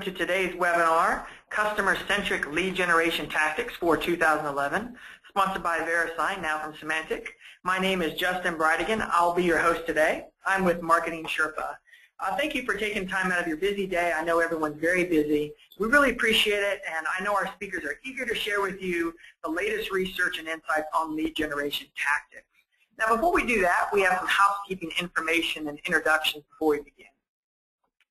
To today's webinar, Customer-Centric Lead Generation Tactics for 2011, sponsored by VeriSign, now from Symantec. My name is Justin Bridigan. I'll be your host today. I'm with MarketingSherpa. Thank you for taking time out of your busy day. I know everyone's very busy. We really appreciate it, and I know our speakers are eager to share with you the latest research and insights on lead generation tactics. Now, before we do that, we have some housekeeping information and introductions before we begin.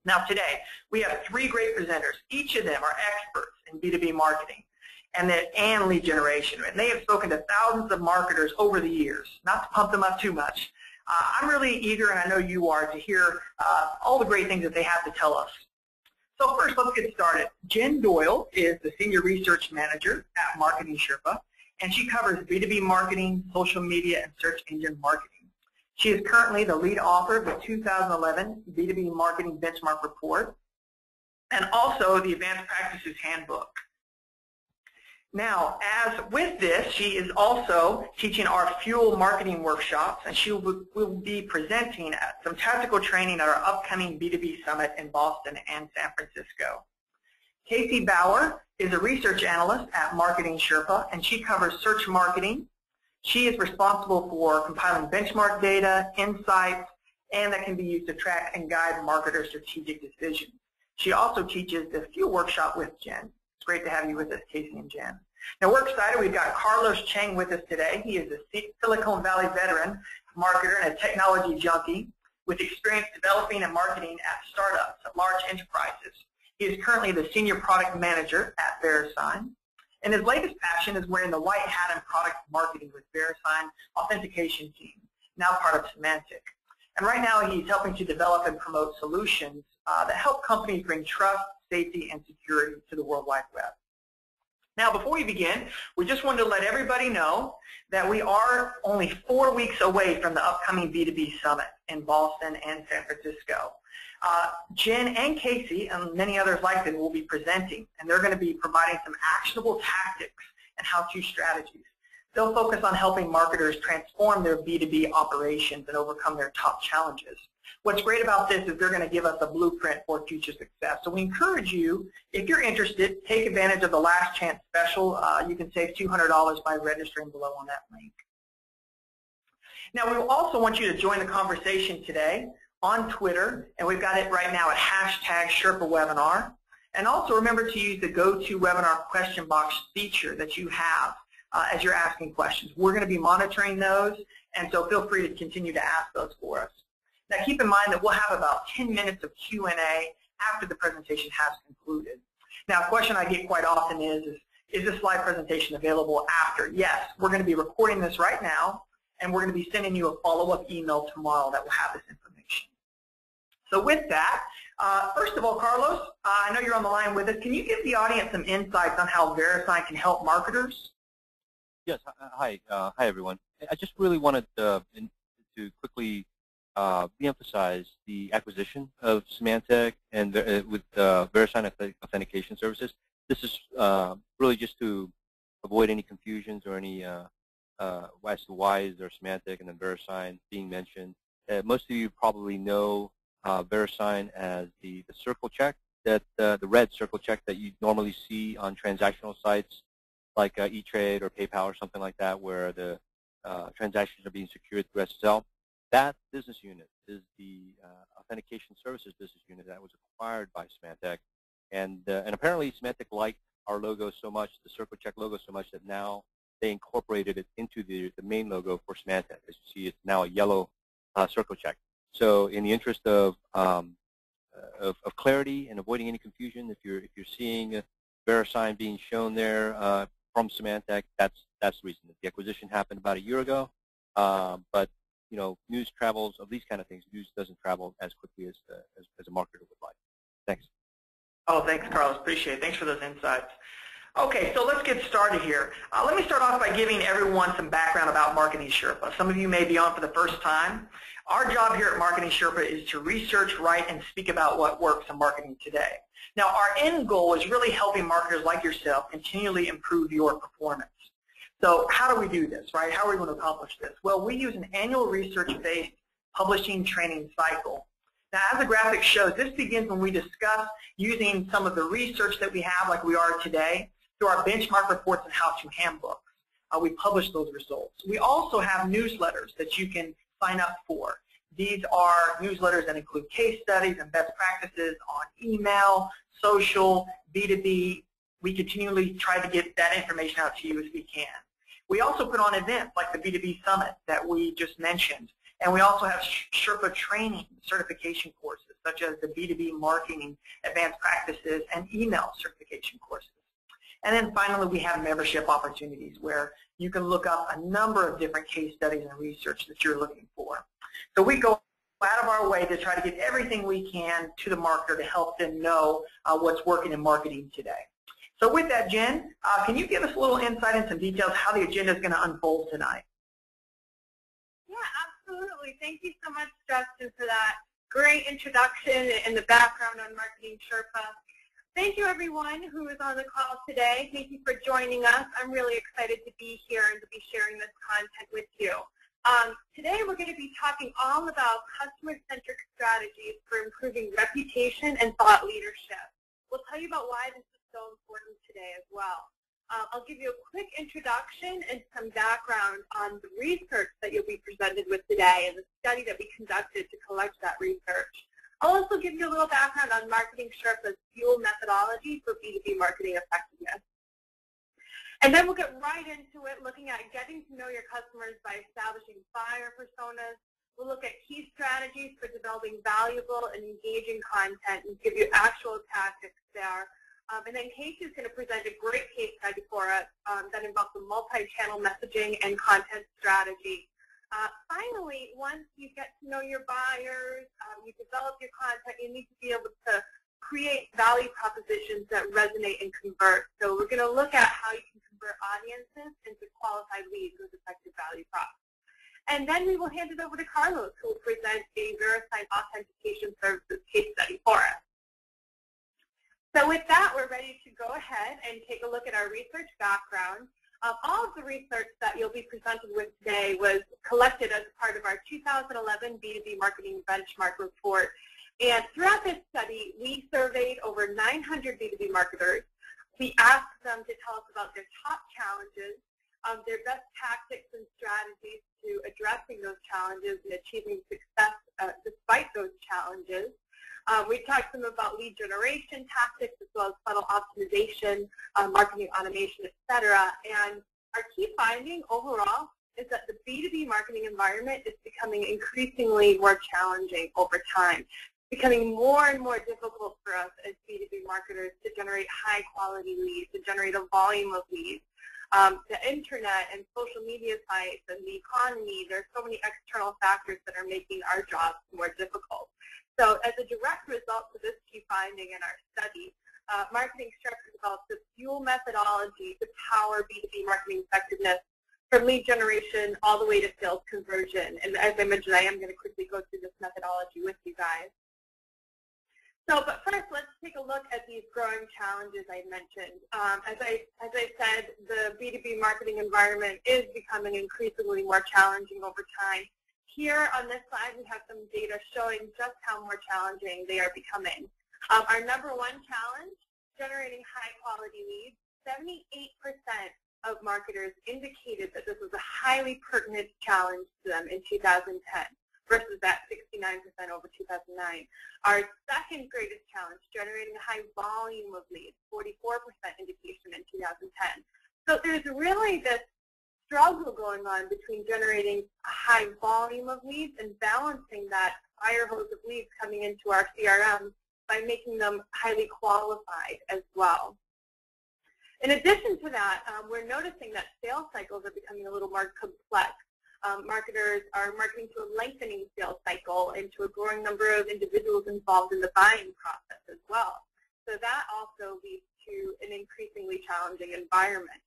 Now today, we have three great presenters. Each of them are experts in B2B marketing and lead generation. And they have spoken to thousands of marketers over the years, not to pump them up too much. I'm really eager, and I know you are, to hear all the great things that they have to tell us. So first, let's get started. Jen Doyle is the Senior Research Manager at MarketingSherpa, and she covers B2B marketing, social media, and search engine marketing. She is currently the lead author of the 2011 B2B Marketing Benchmark Report and also the Advanced Practices Handbook. Now, as with this, she is also teaching our Fuel Marketing workshops, and she will be presenting at some tactical training at our upcoming B2B Summit in Boston and San Francisco. Casey Bauer is a research analyst at MarketingSherpa, and she covers search marketing. She is responsible for compiling benchmark data, insights, and that can be used to track and guide marketers' strategic decisions. She also teaches the Fuel workshop with Jen. It's great to have you with us, Casey and Jen. Now we're excited. We've got Carlos Chang with us today. He is a Silicon Valley veteran, marketer, and a technology junkie with experience developing and marketing at startups, at large enterprises. He is currently the Senior Product Manager at VeriSign. And his latest passion is wearing the white hat in product marketing with VeriSign Authentication team, now part of Symantec. And right now he's helping to develop and promote solutions that help companies bring trust, safety, and security to the World Wide Web. Now before we begin, we just wanted to let everybody know that we are only 4 weeks away from the upcoming B2B Summit in Boston and San Francisco. Jen and Casey and many others like them will be presenting, and they're going to be providing some actionable tactics and how-to strategies. They'll focus on helping marketers transform their B2B operations and overcome their top challenges. What's great about this is they're going to give us a blueprint for future success. So we encourage you, if you're interested, take advantage of the last chance special. You can save $200 by registering below on that link. Now we also want you to join the conversation today on Twitter, and we've got it right now at #SherpaWebinar. And also remember to use the GoToWebinar question box feature that you have as you're asking questions. We're going to be monitoring those, and so feel free to continue to ask those for us. Now keep in mind that we'll have about 10 minutes of Q&A after the presentation has concluded. Now a question I get quite often is this slide presentation available after? Yes, we're going to be recording this right now, and we're going to be sending you a follow-up email tomorrow that will have this information. So with that, first of all, Carlos, I know you're on the line with us. Can you give the audience some insights on how VeriSign can help marketers? Yes. Hi, everyone. I just really wanted to quickly reemphasize the acquisition of Symantec and with VeriSign Authentication Services. This is really just to avoid any confusions or any as to why is there Symantec and then VeriSign being mentioned. Most of you probably know VeriSign as the circle check, that the red circle check that you normally see on transactional sites like E-Trade or PayPal or something like that, where the transactions are being secured through SSL. That business unit is the Authentication Services business unit that was acquired by Symantec, and apparently Symantec liked our logo so much, the circle check logo so much, that now they incorporated it into the main logo for Symantec. As you see, it's now a yellow circle check. So in the interest of clarity and avoiding any confusion, if you're seeing VeriSign being shown there from Symantec, that's the reason. The acquisition happened about a year ago, but you know, news travels of these kind of things. News doesn't travel as quickly as a marketer would like. Thanks. Oh, thanks, Carlos. Appreciate it. Thanks for those insights. Okay, so let's get started here. Let me start off by giving everyone some background about MarketingSherpa. Some of you may be on for the first time. Our job here at MarketingSherpa is to research, write, and speak about what works in marketing today. Now, our end goal is really helping marketers like yourself continually improve your performance. So how do we do this, right? How are we going to accomplish this? Well, we use an annual research-based publishing training cycle Now, as the graphic shows, this begins when we discuss using some of the research that we have, like we are today, through our benchmark reports and how-to handbooks. We publish those results. We also have newsletters that you can sign up for. These are newsletters that include case studies and best practices on email, social, B2B. We continually try to get that information out to you as we can. We also put on events like the B2B Summit that we just mentioned. And we also have Sherpa training certification courses, such as the B2B Marketing Advanced Practices and email certification courses. And then finally, we have membership opportunities where you can look up a number of different case studies and research that you're looking for. So we go out of our way to try to get everything we can to the marketer to help them know what's working in marketing today. So with that, Jen, can you give us a little insight and some details how the agenda is going to unfold tonight? Yeah, absolutely. Thank you so much, Justin, for that great introduction and the background on Marketing Sherpa. Thank you, everyone who is on the call today. Thank you for joining us. I'm really excited to be here and to be sharing this content with you. Today, we're going to be talking all about customer-centric strategies for improving reputation and thought leadership. We'll tell you about why this is so important today as well. I'll give you a quick introduction and some background on the research that you'll be presented with today and the study that we conducted to collect that research. I'll also give you a little background on Marketing Sherpa's FUEL methodology for B2B marketing effectiveness. And then we'll get right into it, looking at getting to know your customers by establishing buyer personas. We'll look at key strategies for developing valuable and engaging content and give you actual tactics there. And then Casey is going to present a great case study for us that involves the multi-channel messaging and content strategy. Finally, once you get to know your buyers, you develop your content, you need to be able to create value propositions that resonate and convert. So we're going to look at how you can convert audiences into qualified leads with effective value props. And then we will hand it over to Carlos, who will present a verified authentication services case study for us. So with that, we're ready to go ahead and take a look at our research background. All of the research that you'll be presented with today was collected as part of our 2011 B2B Marketing Benchmark Report. And throughout this study, we surveyed over 900 B2B marketers. We asked them to tell us about their top challenges, their best tactics and strategies to addressing those challenges and achieving success despite those challenges. We talked to them about lead generation tactics as well as funnel optimization, marketing automation, etc. And our key finding overall is that the B2B marketing environment is becoming increasingly more challenging over time. It's becoming more and more difficult for us as B2B marketers to generate high-quality leads, to generate a volume of leads. The internet and social media sites and the economy, there are so many external factors that are making our jobs more difficult. So as a direct result of this key finding in our study, Marketing Sherpa developed the FUEL methodology to power B2B marketing effectiveness from lead generation all the way to sales conversion. And as I mentioned, I am going to quickly go through this methodology with you guys. So, but first, let's take a look at these growing challenges I mentioned. As I said, the B2B marketing environment is becoming increasingly more challenging over time. Here on this slide, we have some data showing just how more challenging they are becoming. Our number one challenge, generating high-quality leads, 78% of marketers indicated that this was a highly pertinent challenge to them in 2010 versus that 69% over 2009. Our second greatest challenge, generating a high volume of leads, 44% indication in 2010. So there's really this struggle going on between generating a high volume of leads and balancing that fire hose of leads coming into our CRM by making them highly qualified as well. In addition to that, we're noticing that sales cycles are becoming a little more complex. Marketers are marketing to a lengthening sales cycle and to a growing number of individuals involved in the buying process as well. So that also leads to an increasingly challenging environment.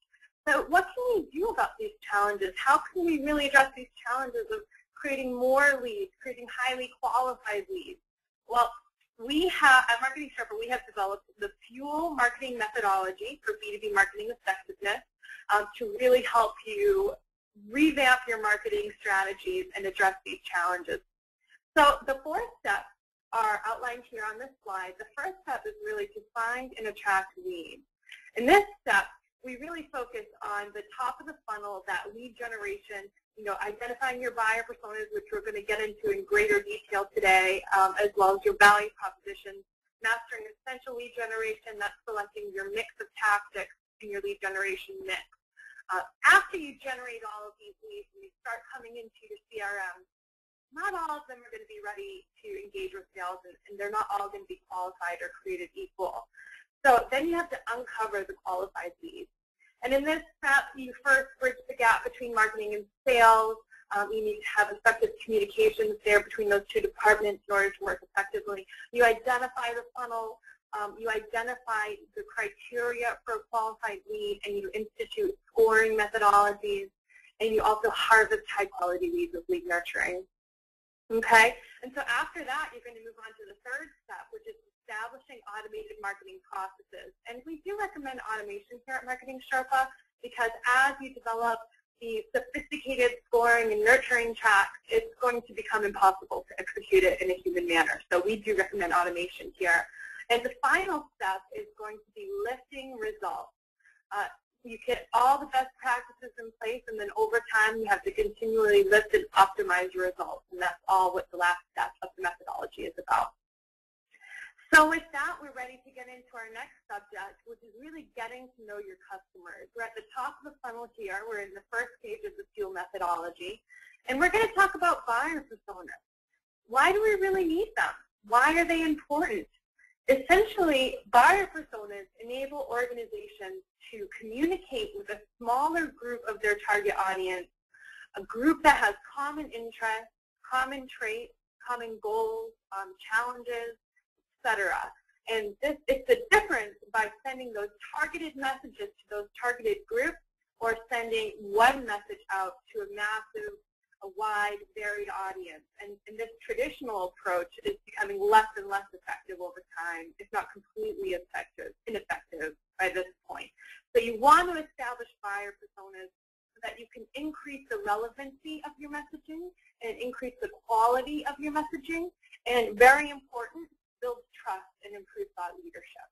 So what can we do about these challenges? How can we really address these challenges of creating more leads, creating highly qualified leads? Well, we have, at Marketing Sherpa, we have developed the FUEL marketing methodology for B2B marketing effectiveness to really help you revamp your marketing strategies and address these challenges. So the 4 steps are outlined here on this slide, the first step is really to find and attract leads. In this step, we really focus on the top of the funnel, that lead generation, identifying your buyer personas, which we're going to get into in greater detail today, as well as your value propositions, mastering essential lead generation, that's selecting your mix of tactics in your lead generation mix. After you generate all of these leads and you start coming into your CRM, not all of them are going to be ready to engage with sales, and they're not all going to be qualified or created equal. So then you have to uncover the qualified leads. And in this step, you first bridge the gap between marketing and sales. You need to have effective communications there between those two departments in order to work effectively. You identify the funnel. You identify the criteria for a qualified lead, and you institute scoring methodologies, and you also harvest high-quality leads with lead nurturing. Okay? And so after that, you're going to move on to the third step, which is establishing automated marketing processes. And we do recommend automation here at MarketingSherpa, because as you develop the sophisticated scoring and nurturing tracks, it's going to become impossible to execute it in a human manner. So we do recommend automation here. And the final step is going to be lifting results. You get all the best practices in place, and then over time you have to continually lift and optimize your results. And that's all what the last step of the methodology is about. So with that, we're ready to get into our next subject, which is really getting to know your customers. We're at the top of the funnel here. We're in the first stage of the FUEL methodology. And we're going to talk about buyer personas. Why do we really need them? Why are they important? Essentially, buyer personas enable organizations to communicate with a smaller group of their target audience, a group that has common interests, common traits, common goals, challenges, etc. And it's the difference by sending those targeted messages to those targeted groups, or sending one message out to a massive, a wide, varied audience. And this traditional approach is becoming less and less effective over time, if not completely ineffective by this point. So you want to establish buyer personas so that you can increase the relevancy of your messaging and increase the quality of your messaging, and very important, build trust and improve thought leadership.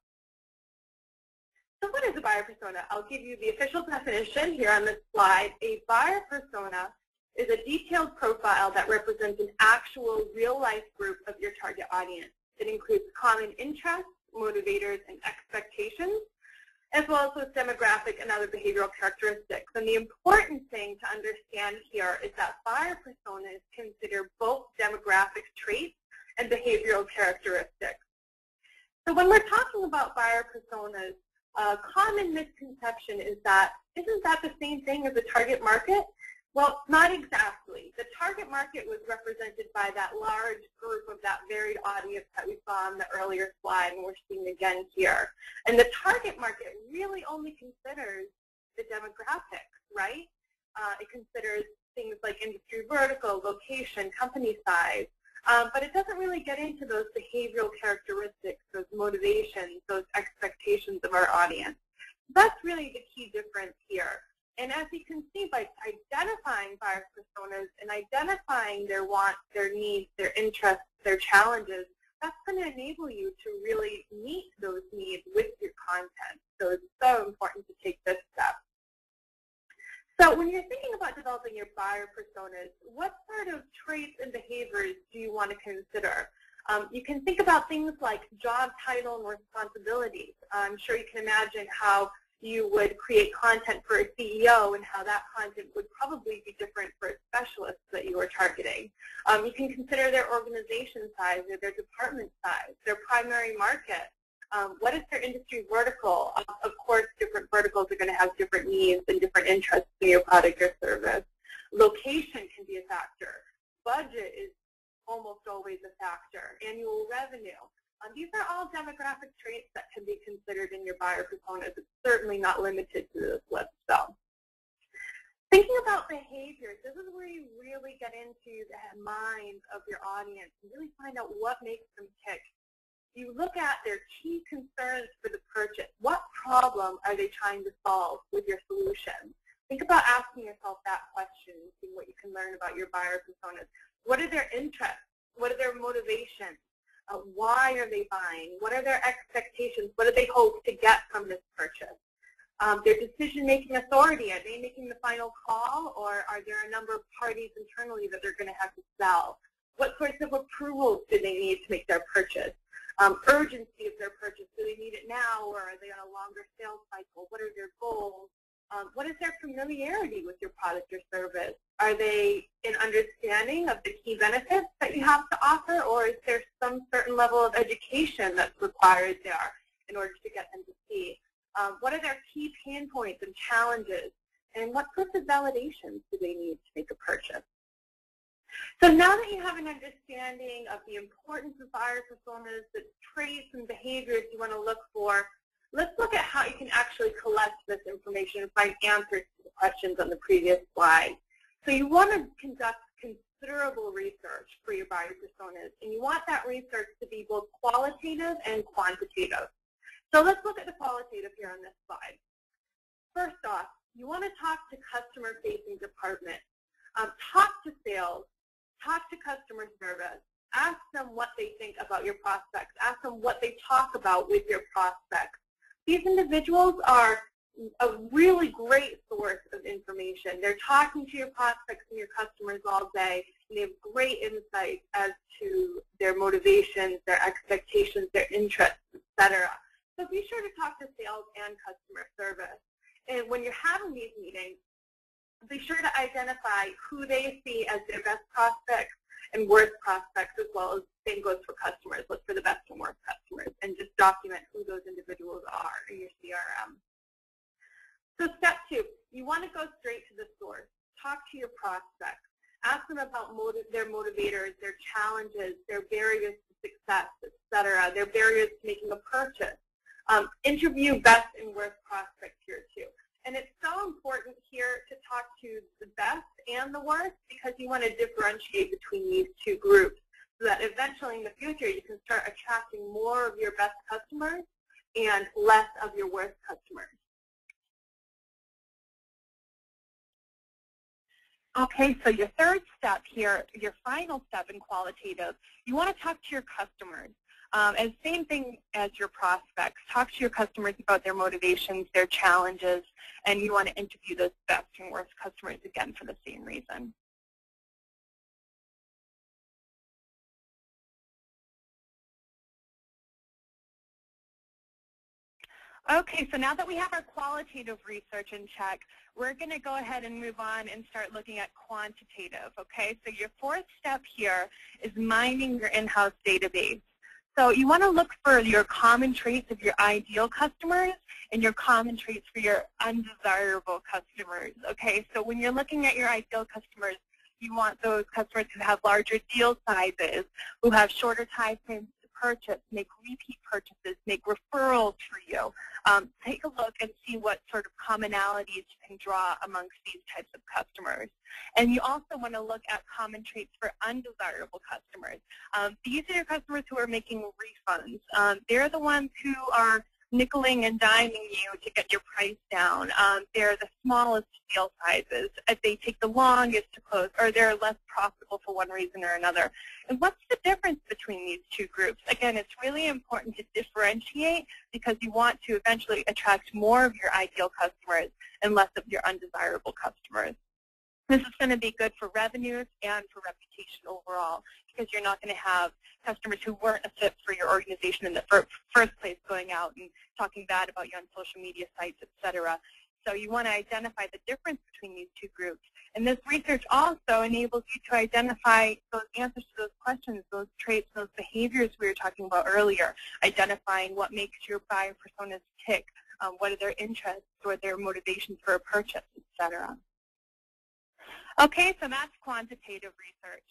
So what is a buyer persona? I'll give you the official definition here on this slide. A buyer persona is a detailed profile that represents an actual real-life group of your target audience. It includes common interests, motivators, and expectations, as well as those demographic and other behavioral characteristics. And the important thing to understand here is that buyer personas consider both demographic traits and behavioral characteristics. So when we're talking about buyer personas, a common misconception is that, isn't that the same thing as the target market? Well, not exactly. The target market was represented by that large group of that varied audience that we saw on the earlier slide, and we're seeing again here. And the target market really only considers the demographics, right? It considers things like industry vertical, location, company size, but it doesn't really get into those behavioral characteristics, those motivations, those expectations of our audience. That's really the key difference here. And as you can see, by identifying buyer personas and identifying their wants, their needs, their interests, their challenges, that's going to enable you to really meet those needs with your content. So it's so important to take this step. So when you're thinking about developing your buyer personas, what sort of traits and behaviors do you want to consider? You can think about things like job title and responsibilities. I'm sure you can imagine how you would create content for a CEO and how that content would probably be different for a specialist that you are targeting. You can consider their organization size or their department size, their primary market. What is their industry vertical? Of course, different verticals are going to have different needs and different interests in your product or service. Location can be a factor. Budget is almost always a factor. Annual revenue. These are all demographic traits that can be considered in your buyer personas. It's certainly not limited to this list, though. Thinking about behaviors, this is where you really get into the minds of your audience and really find out what makes them tick. You look at their key concerns for the purchase. What problem are they trying to solve with your solution? Think about asking yourself that question and seeing what you can learn about your buyer personas. What are their interests? What are their motivations? Why are they buying? What are their expectations? What do they hope to get from this purchase? Their decision-making authority, are they making the final call, or are there a number of parties internally that they're going to have to sell? What sorts of approvals do they need to make their purchase? Urgency of their purchase, do they need it now, or are they on a longer sales cycle? What are their goals? What is their familiarity with your product or service? Are they in understanding of the key benefits that you have to offer, or is there some certain level of education that's required there in order to get them to see? What are their key pain points and challenges? And what sorts of validations do they need to make a purchase? So now that you have an understanding of the importance of buyer personas, the traits and behaviors you want to look for, let's look at how you can actually collect this information and find answers to the questions on the previous slide. So you want to conduct considerable research for your buyer personas, and you want that research to be both qualitative and quantitative. So let's look at the qualitative here on this slide. First off, you want to talk to customer-facing departments. Talk to sales. Talk to customer service. Ask them what they think about your prospects. Ask them what they talk about with your prospects. These individuals are a really great source of information. They're talking to your prospects and your customers all day, and they have great insights as to their motivations, their expectations, their interests, etc. So be sure to talk to sales and customer service. And when you're having these meetings, be sure to identify who they see as their best prospects and worst prospects, as well as same goes for customers. Look for the best and worst customers and just document who those individuals are in your CRM. So step 2, you want to go straight to the source. Talk to your prospects. Ask them about their motivators, their challenges, their barriers to success, etc., their barriers to making a purchase. Interview best and worst prospects here too. And it's so important here to talk to the best and the worst because you want to differentiate between these two groups so that eventually in the future you can start attracting more of your best customers and less of your worst customers. Okay, so your third step here, your final step in qualitative, you want to talk to your customers. And same thing as your prospects. Talk to your customers about their motivations, their challenges, and you want to interview those best and worst customers again for the same reason. Okay, so now that we have our qualitative research in check, we're going to go ahead and move on and start looking at quantitative. Okay, so your fourth step here is mining your in-house database. So you want to look for your common traits of your ideal customers and your common traits for your undesirable customers. Okay, so when you're looking at your ideal customers, you want those customers who have larger deal sizes, who have shorter time frames to purchase, make repeat purchases, make referrals for you. Take a look and see what sort of commonalities you can draw amongst these types of customers. And you also want to look at common traits for undesirable customers. These are your customers who are making refunds. They're the ones who are nickeling and diming you to get your price down. They're the smallest deal sizes. They take the longest to close, or they're less profitable for one reason or another. And what's the difference between these two groups? Again, it's really important to differentiate because you want to eventually attract more of your ideal customers and less of your undesirable customers. This is going to be good for revenues and for reputation overall because you're not going to have customers who weren't a fit for your organization in the first place going out and talking bad about you on social media sites, etc. So you want to identify the difference between these two groups. And this research also enables you to identify those answers to those questions, those traits, those behaviors we were talking about earlier, identifying what makes your buyer personas tick, what are their interests or their motivations for a purchase, etc. Okay, so that's quantitative research.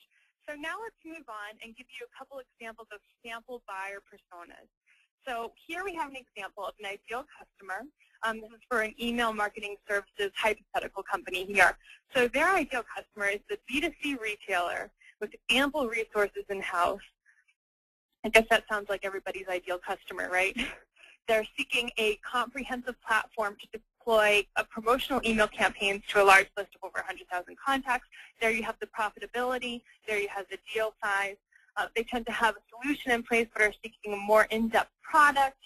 So now let's move on and give you a couple examples of sample buyer personas. So here we have an example of an ideal customer. This is for an email marketing services hypothetical company here. So their ideal customer is the B2C retailer with ample resources in-house. I guess that sounds like everybody's ideal customer, right? They're seeking a comprehensive platform to deploy promotional email campaigns to a large list of over 100,000 contacts. There you have the profitability. There you have the deal size. They tend to have a solution in place but are seeking a more in-depth product.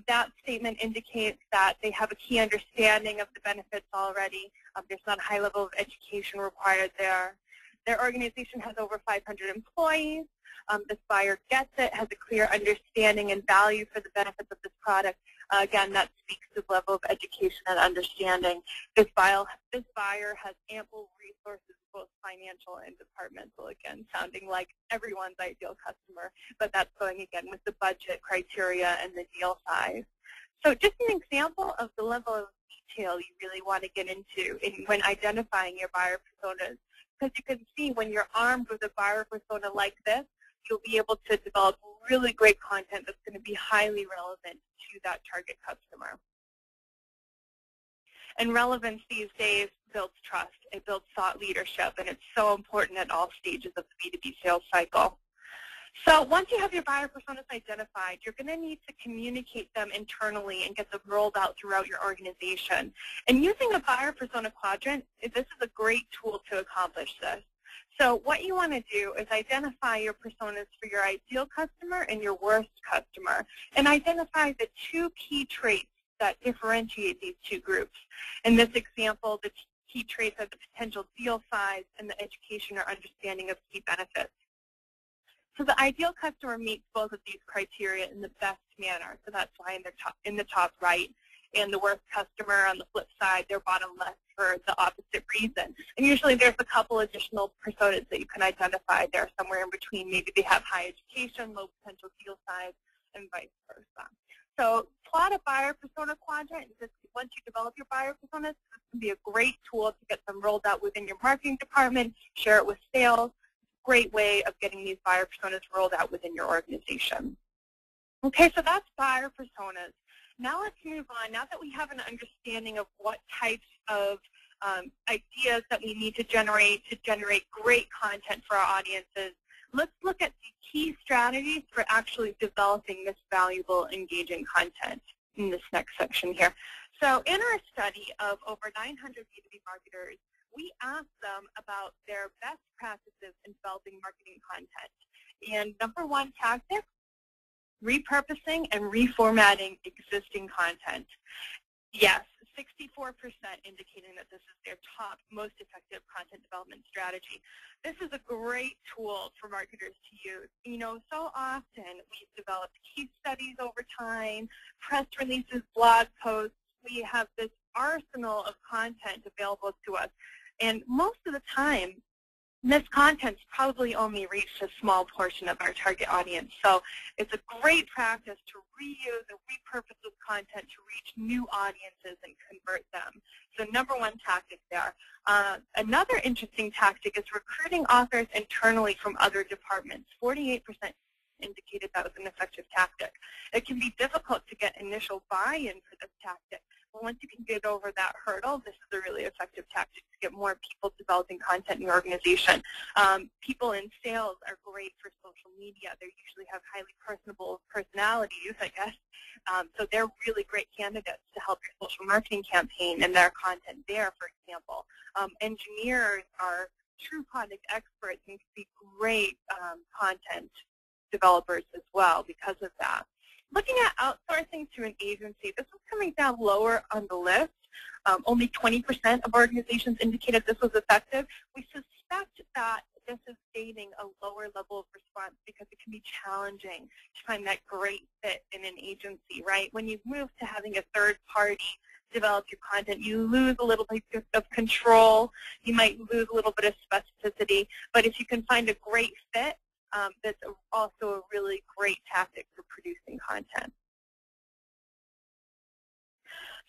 That statement indicates that they have a key understanding of the benefits already. There's not a high level of education required there. Their organization has over 500 employees. This buyer gets it, has a clear understanding and value for the benefits of this product. Again, that speaks to the level of education and understanding. This buyer has ample resources, both financial and departmental, again, sounding like everyone's ideal customer, but that's going, again, with the budget criteria and the deal size. So just an example of the level of detail you really want to get into when identifying your buyer personas. Because you can see when you're armed with a buyer persona like this, you'll be able to develop really great content that's going to be highly relevant to that target customer. And relevance these days builds trust. It builds thought leadership, and it's so important at all stages of the B2B sales cycle. So once you have your buyer personas identified, you're going to need to communicate them internally and get them rolled out throughout your organization. And using a buyer persona quadrant, this is a great tool to accomplish this. So what you want to do is identify your personas for your ideal customer and your worst customer, and identify the two key traits that differentiate these two groups. In this example, the key traits are the potential deal size and the education or understanding of key benefits. So the ideal customer meets both of these criteria in the best manner, so that's why in the top right. And the worst customer on the flip side, they're bottom left for the opposite reason. And usually there's a couple additional personas that you can identify there somewhere in between. Maybe they have high education, low potential deal size, and vice versa. So plot a buyer persona quadrant. Once you develop your buyer personas, this can be a great tool to get them rolled out within your marketing department, share it with sales. Great way of getting these buyer personas rolled out within your organization. Okay, so that's buyer personas. Now let's move on. Now that we have an understanding of what types of ideas that we need to generate great content for our audiences, let's look at the key strategies for actually developing this valuable, engaging content in this next section here. So in our study of over 900 B2B marketers, we asked them about their best practices in developing marketing content. And number one tactic, repurposing and reformatting existing content. Yes, 64% indicating that this is their top, most effective content development strategy. This is a great tool for marketers to use. You know, so often we've developed case studies over time, press releases, blog posts. We have this arsenal of content available to us. And most of the time, this content's probably only reached a small portion of our target audience. So it's a great practice to reuse and repurpose this content to reach new audiences and convert them. So number one tactic there. Another interesting tactic is recruiting authors internally from other departments. 48% indicated that was an effective tactic. It can be difficult to get initial buy-in for this tactic. But once you can get over that hurdle, this is a really effective tactic to get more people developing content in your organization. People in sales are great for social media. They usually have highly personable personalities, I guess. So they're really great candidates to help your social marketing campaign and their content there, for example. Engineers are true product experts and can be great content developers as well because of that. Looking at outsourcing to an agency, this was coming down lower on the list. Only 20% of organizations indicated this was effective. We suspect that this is stating a lower level of response because it can be challenging to find that great fit in an agency, right? When you move to having a third party develop your content, you lose a little bit of control. You might lose a little bit of specificity. But if you can find a great fit, that's also a really great tactic for producing content.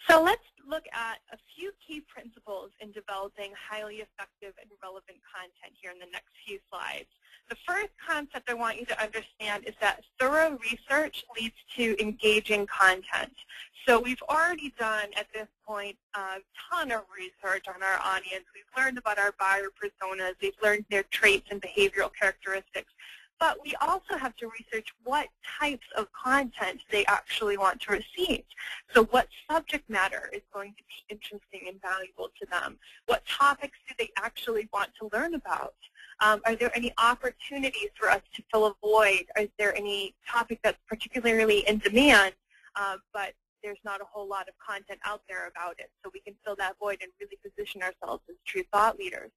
So let's look at a few key principles in developing highly effective and relevant content here in the next few slides. The first concept I want you to understand is that thorough research leads to engaging content. So we've already done, at this point, a ton of research on our audience. We've learned about our buyer personas. We've learned their traits and behavioral characteristics. But we also have to research what types of content they actually want to receive. So what subject matter is going to be interesting and valuable to them? What topics do they actually want to learn about? Are there any opportunities for us to fill a void? Is there any topic that's particularly in demand, but there's not a whole lot of content out there about it, so we can fill that void and really position ourselves as true thought leaders?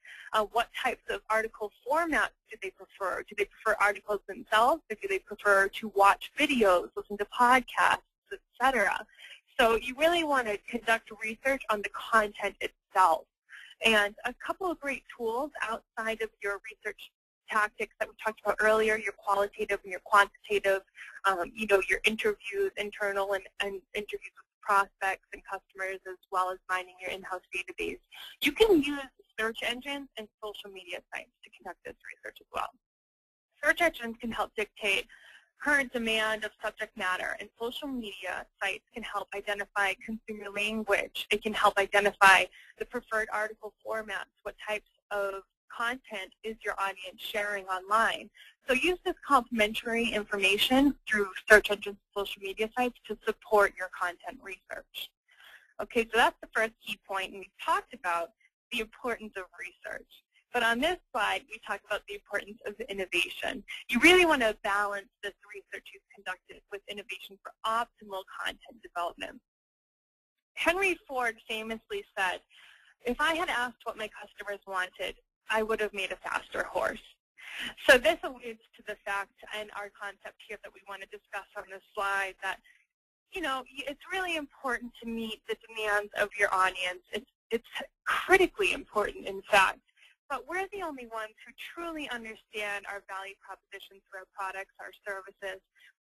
What types of article formats do they prefer? Do they prefer articles themselves, or do they prefer to watch videos, listen to podcasts, etc.? So you really want to conduct research on the content itself. And a couple of great tools outside of your research tactics that we talked about earlier, your qualitative and your quantitative, your interviews, internal and interviews with prospects and customers, as well as mining your in-house database. You can use search engines and social media sites to conduct this research as well. Search engines can help dictate current demand of subject matter, and social media sites can help identify consumer language. It can help identify the preferred article formats, what types of content is your audience sharing online. So use this complementary information through search engines and social media sites to support your content research. Okay, so that's the first key point, and we've talked about the importance of research. But on this slide, we talked about the importance of innovation. You really want to balance this research you've conducted with innovation for optimal content development. Henry Ford famously said, "If I had asked what my customers wanted, I would have made a faster horse." So this alludes to the fact and our concept here that we want to discuss on this slide that, it's really important to meet the demands of your audience. It's critically important, in fact. But we're the only ones who truly understand our value propositions for our products, our services,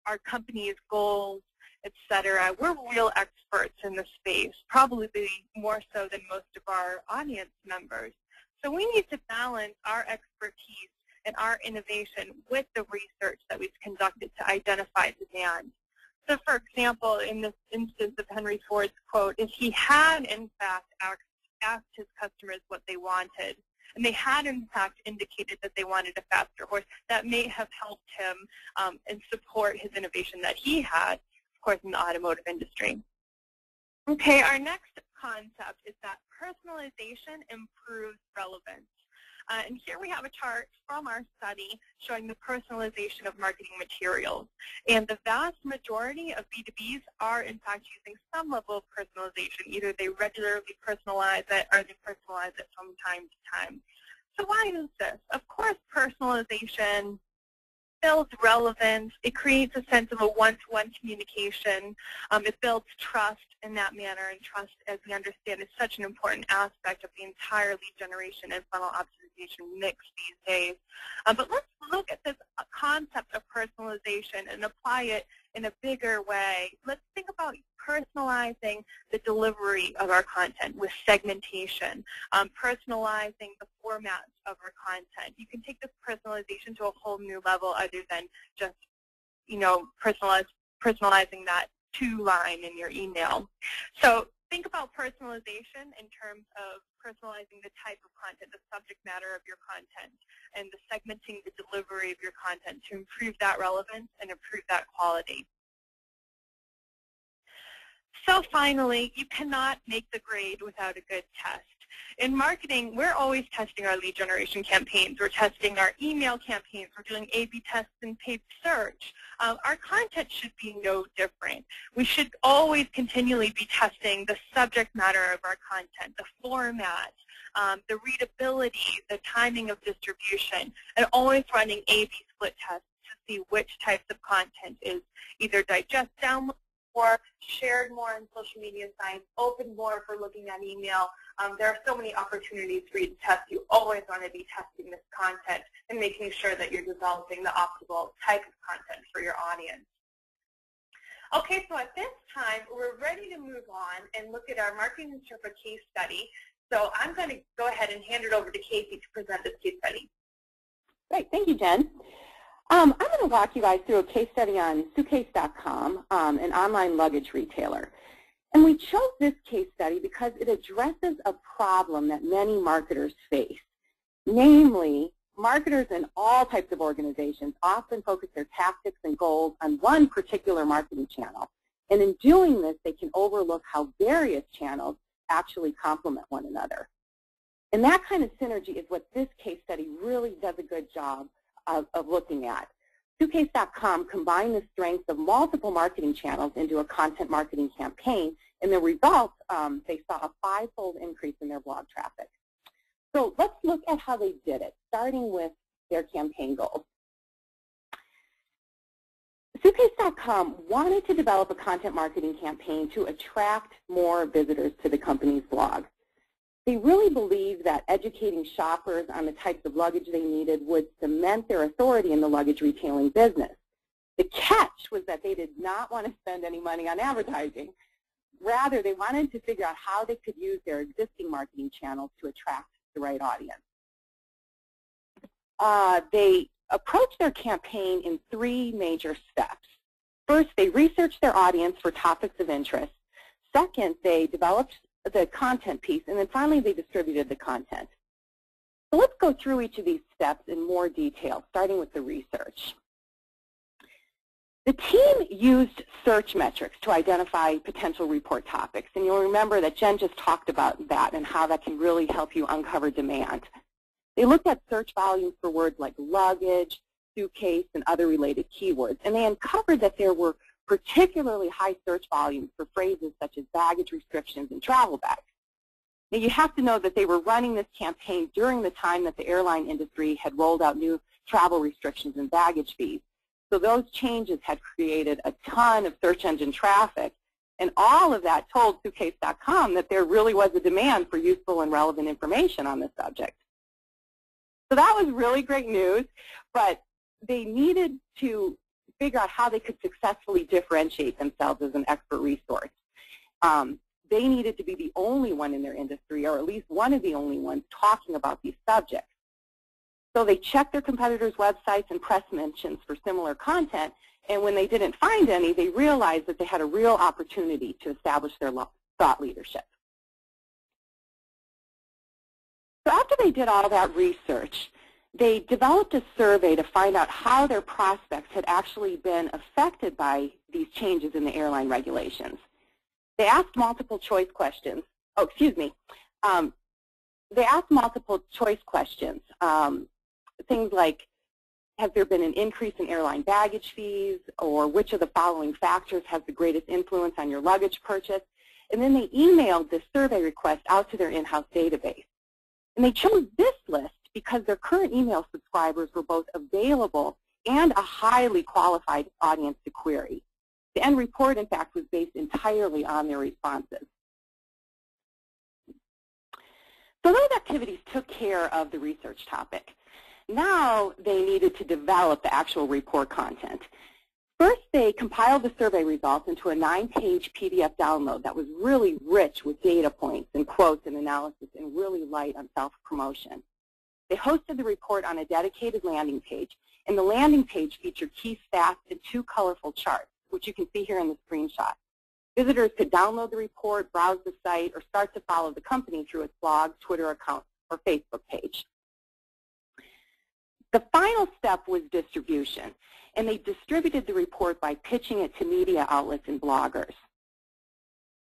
our company's goals, etc. We're real experts in the space, probably more so than most of our audience members. So we need to balance our expertise and our innovation with the research that we've conducted to identify demand. So for example, in this instance of Henry Ford's quote, if he had in fact asked his customers what they wanted, and they had in fact indicated that they wanted a faster horse, that may have helped him and support his innovation that he had, of course, in the automotive industry. Okay, our next concept is that personalization improves relevance. And here we have a chart from our study showing the personalization of marketing materials. And the vast majority of B2Bs are, in fact, using some level of personalization. Either they regularly personalize it or they personalize it from time to time. So why is this? Of course, personalization builds relevance. It creates a sense of a one-to-one communication. It builds trust in that manner, and trust, as we understand, is such an important aspect of the entire lead generation and funnel optimization mix these days. But let's look at this concept of personalization and apply it in a bigger way. Let's think about personalizing the delivery of our content with segmentation, personalizing the formats of our content. You can take this personalization to a whole new level other than just, personalizing that to-line in your email. So think about personalization in terms of personalizing the type of content, the subject matter of your content, and the segmenting the delivery of your content to improve that relevance and improve that quality. So finally, you cannot make the grade without a good test. In marketing, we're always testing our lead generation campaigns. We're testing our email campaigns. We're doing A/B tests in paid search. Our content should be no different. We should always continually be testing the subject matter of our content, the format, the readability, the timing of distribution, and always running A/B split tests to see which types of content is either downloaded more, shared more on social media sites, open more for looking at email. There are so many opportunities for you to test. You always want to be testing this content and making sure that you're developing the optimal type of content for your audience. Okay, so at this time, we're ready to move on and look at our MarketingSherpa case study. So I'm going to go ahead and hand it over to Casey to present this case study. Great, thank you, Jen. I'm going to walk you guys through a case study on suitcase.com, an online luggage retailer. And we chose this case study because it addresses a problem that many marketers face, namely marketers in all types of organizations often focus their tactics and goals on one particular marketing channel. And in doing this, they can overlook how various channels actually complement one another. And that kind of synergy is what this case study really does a good job of looking at. Suitcase.com combined the strengths of multiple marketing channels into a content marketing campaign, and the result, they saw a 5-fold increase in their blog traffic. So let's look at how they did it, starting with their campaign goals. Suitcase.com wanted to develop a content marketing campaign to attract more visitors to the company's blog. They really believed that educating shoppers on the types of luggage they needed would cement their authority in the luggage retailing business. The catch was that they did not want to spend any money on advertising. Rather, they wanted to figure out how they could use their existing marketing channels to attract the right audience. They approached their campaign in 3 major steps. First, they researched their audience for topics of interest. Second, they developed the content piece, and then finally they distributed the content. So let's go through each of these steps in more detail, starting with the research. The team used search metrics to identify potential report topics, and you'll remember that Jen just talked about that and how that can really help you uncover demand. They looked at search volumes for words like luggage, suitcase, and other related keywords, and they uncovered that there were particularly high search volumes for phrases such as baggage restrictions and travel bags. Now, you have to know that they were running this campaign during the time that the airline industry had rolled out new travel restrictions and baggage fees. So those changes had created a ton of search engine traffic, and all of that told Suitcase.com that there really was a demand for useful and relevant information on this subject. So that was really great news, but they needed to figure out how they could successfully differentiate themselves as an expert resource. They needed to be the only one in their industry, or at least one of the only ones, talking about these subjects. So they checked their competitors' websites and press mentions for similar content, and when they didn't find any, they realized that they had a real opportunity to establish their thought leadership. So after they did all that research, they developed a survey to find out how their prospects had actually been affected by these changes in the airline regulations. They asked multiple choice questions. They asked multiple choice questions. Things like, has there been an increase in airline baggage fees, or which of the following factors has the greatest influence on your luggage purchase? And then they emailed this survey request out to their in-house database. And they chose this list because their current email subscribers were both available and a highly qualified audience to query. The end report, in fact, was based entirely on their responses. So those activities took care of the research topic. Now they needed to develop the actual report content. First, they compiled the survey results into a 9-page PDF download that was really rich with data points and quotes and analysis and really light on self-promotion. They hosted the report on a dedicated landing page, and the landing page featured key stats and 2 colorful charts, which you can see here in the screenshot. Visitors could download the report, browse the site, or start to follow the company through its blog, Twitter account, or Facebook page. The final step was distribution, and they distributed the report by pitching it to media outlets and bloggers.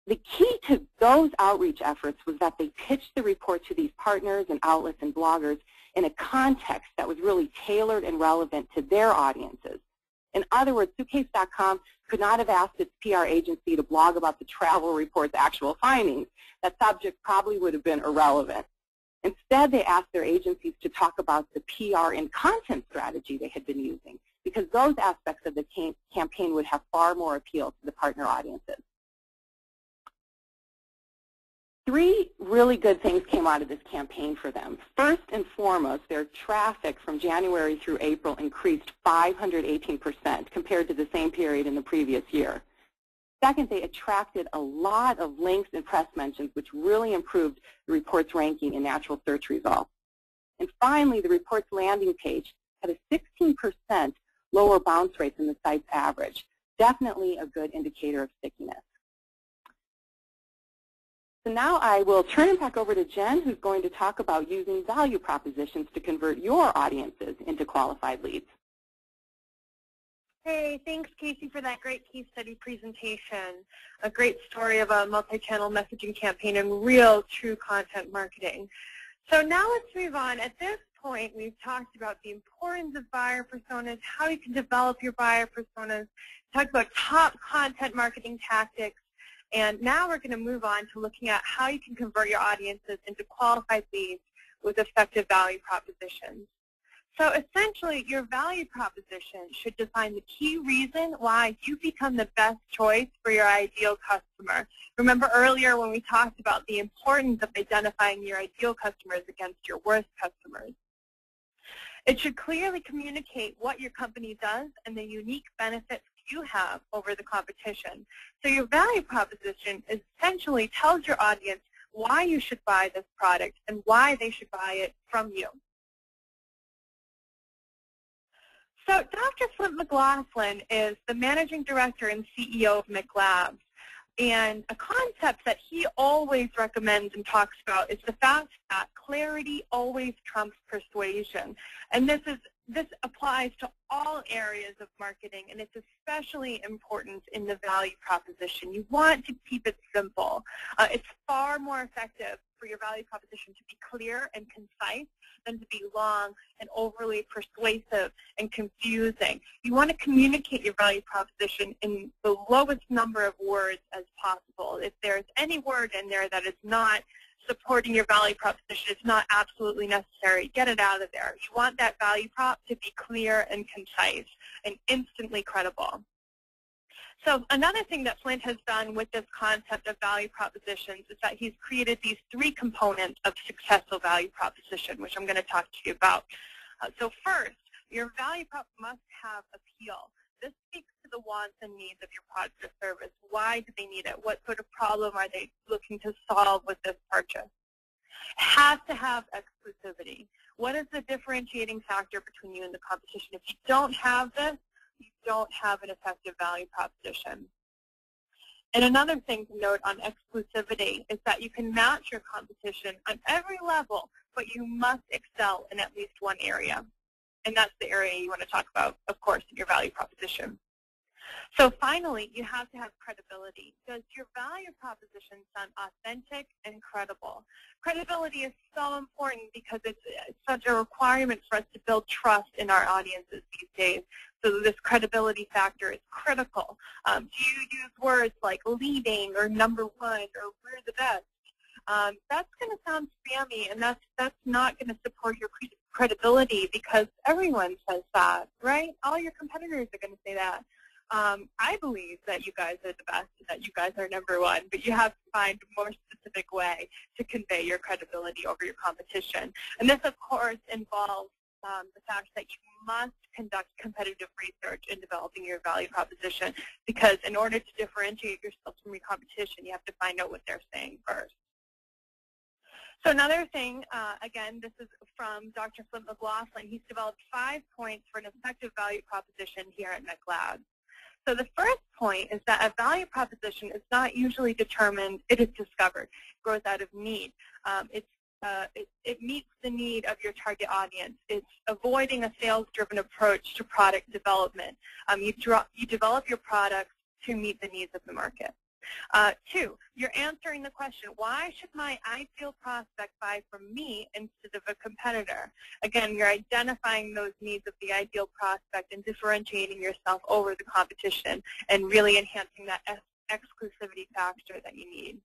The key to those outreach efforts was that they pitched the report to these partners and outlets and bloggers in a context that was really tailored and relevant to their audiences. In other words, Suitcase.com could not have asked its PR agency to blog about the travel report's actual findings. That subject probably would have been irrelevant. Instead, they asked their agencies to talk about the PR and content strategy they had been using, because those aspects of the campaign would have far more appeal to the partner audiences. 3 really good things came out of this campaign for them. First and foremost, their traffic from January through April increased 518% compared to the same period in the previous year. Second, they attracted a lot of links and press mentions, which really improved the report's ranking in natural search results. And finally, the report's landing page had a 16% lower bounce rate than the site's average. Definitely a good indicator of stickiness. So now I will turn it back over to Jen, who's going to talk about using value propositions to convert your audiences into qualified leads. Hey, thanks, Casey, for that great case study presentation. A great story of a multi-channel messaging campaign and real, true content marketing. So now let's move on. At this point, we've talked about the importance of buyer personas, how you can develop your buyer personas, talked about top content marketing tactics, and now we're going to move on to looking at how you can convert your audiences into qualified leads with effective value propositions. So essentially, your value proposition should define the key reason why you become the best choice for your ideal customer. Remember earlier when we talked about the importance of identifying your ideal customers against your worst customers. It should clearly communicate what your company does and the unique benefits you have over the competition. So your value proposition essentially tells your audience why you should buy this product and why they should buy it from you. So Dr. Flint McLaughlin is the Managing Director and CEO of McLabs. And a concept that he always recommends and talks about is the fact that clarity always trumps persuasion. And this applies to all areas of marketing, and it's especially important in the value proposition. You want to keep it simple. It's far more effective for your value proposition to be clear and concise than to be long and overly persuasive and confusing. You want to communicate your value proposition in the lowest number of words as possible. If there's any word in there that is not supporting your value proposition, it's not absolutely necessary, get it out of there. You want that value prop to be clear and concise and instantly credible. So another thing that Flint has done with this concept of value propositions is that he's created these 3 components of successful value proposition, which I'm going to talk to you about. So first, your value prop must have appeal. This speaks to the wants and needs of your product or service. Why do they need it? What sort of problem are they looking to solve with this purchase? It has to have exclusivity. What is the differentiating factor between you and the competition? If you don't have this, you don't have an effective value proposition. And another thing to note on exclusivity is that you can match your competition on every level, but you must excel in at least one area. And that's the area you want to talk about, of course, in your value proposition. So finally, you have to have credibility. Does your value proposition sound authentic and credible? Credibility is so important because it's such a requirement for us to build trust in our audiences these days. So this credibility factor is critical. Do you use words like leading or number one or we're the best? That's going to sound spammy, and that's not going to support your credibility because everyone says that, right? All your competitors are going to say that. I believe that you guys are the best, that you guys are number one, but you have to find a more specific way to convey your credibility over your competition. And this, of course, involves the fact that you must conduct competitive research in developing your value proposition because in order to differentiate yourself from your competition, you have to find out what they're saying first. So another thing, again, this is from Dr. Flint McLaughlin. He's developed 5 points for an effective value proposition here at McLabs. So the first point is that a value proposition is not usually determined, it is discovered. It grows out of need. It meets the need of your target audience. It's avoiding a sales-driven approach to product development. You develop your products to meet the needs of the market. 2, you're answering the question, why should my ideal prospect buy from me instead of a competitor? Again, you're identifying those needs of the ideal prospect and differentiating yourself over the competition and really enhancing that exclusivity factor that you need.